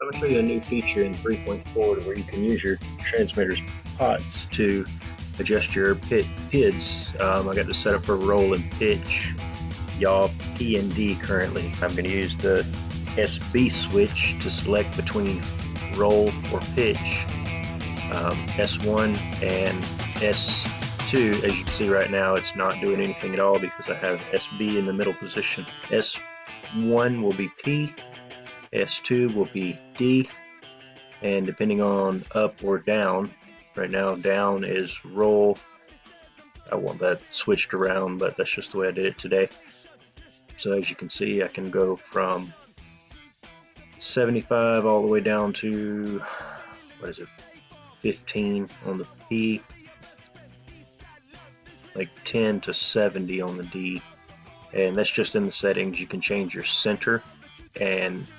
I'm going to show you a new feature in 3.4 where you can use your transmitter's pots to adjust your PIDs. I got this set up for roll and pitch, yaw, P and D currently. I'm going to use the SB switch to select between roll or pitch, S1 and S2. As you can see right now, it's not doing anything at all because I have SB in the middle position. S1 will be P, S2 will be D, and depending on up or down, right now down is roll. I want that switched around, but that's just the way I did it today. So as you can see, I can go from 75 all the way down to, what is it, 15 on the P, like 10 to 70 on the D, and that's just in the settings. You can change your center and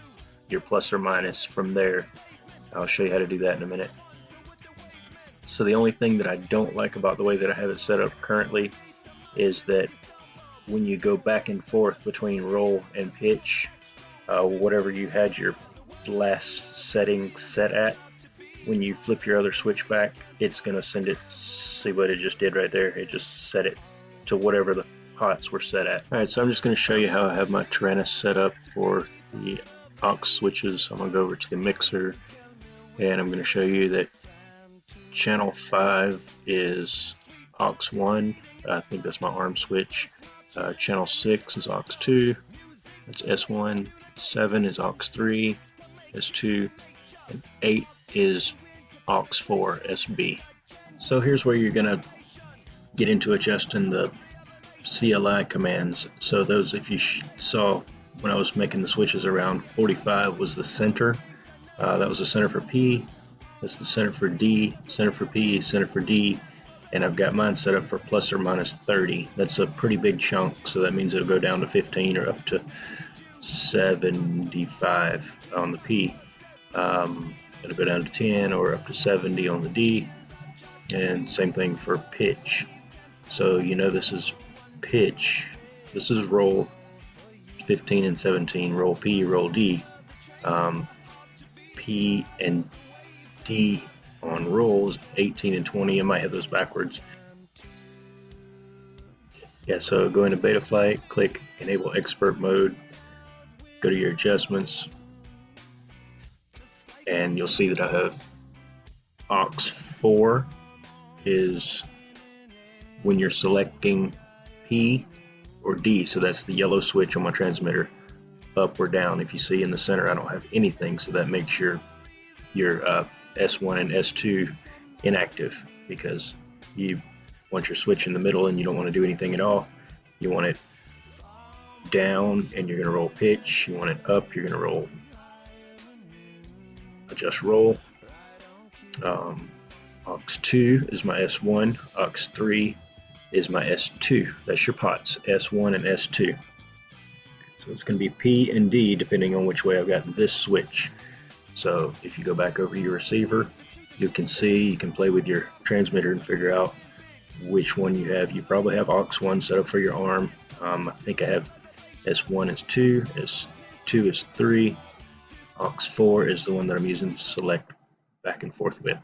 your plus or minus from there. I'll show you how to do that in a minute. So the only thing that I don't like about the way that I have it set up currently is that when you go back and forth between roll and pitch, whatever you had your last setting set at, when you flip your other switch back, it's going to send it, see what it just did right there, it just set it to whatever the pots were set at. Alright, so I'm just going to show you how I have my Tyrannus set up for the aux switches. I'm going to go over to the mixer and I'm going to show you that channel 5 is aux 1, I think that's my arm switch. Channel 6 is aux 2, that's S1, 7 is aux 3, S2, and 8 is aux 4, SB. So here's where you're going to get into adjusting the CLI commands. So those, if you saw when I was making the switches around, 45 was the center. That was the center for P, that's the center for D, center for P, center for D, and I've got mine set up for plus or minus 30. That's a pretty big chunk, so that means it'll go down to 15 or up to 75 on the P. It'll go down to 10 or up to 70 on the D, and same thing for pitch. So you know this is pitch, this is roll 15 and 17, roll P, roll D. P and D on rolls 18 and 20. I might have those backwards. Yeah, so go into Betaflight, click enable expert mode, go to your adjustments, and you'll see that I have aux 4 is when you're selecting P or D, so that's the yellow switch on my transmitter, up or down. If you see in the center I don't have anything, so that makes your S1 and S2 inactive, because you want your switch in the middle and you don't want to do anything at all. You want it down and you're going to roll pitch, you want it up, you're going to roll adjust roll. Aux 2 is my S1, aux 3 is my S2. That's your pots, S1 and S2. So it's going to be P and D depending on which way I've got this switch. So if you go back over your receiver, you can see, you can play with your transmitter and figure out which one you have. You probably have aux 1 set up for your arm. I think I have S1 is 2, S2 is 3, aux 4 is the one that I'm using to select back and forth with.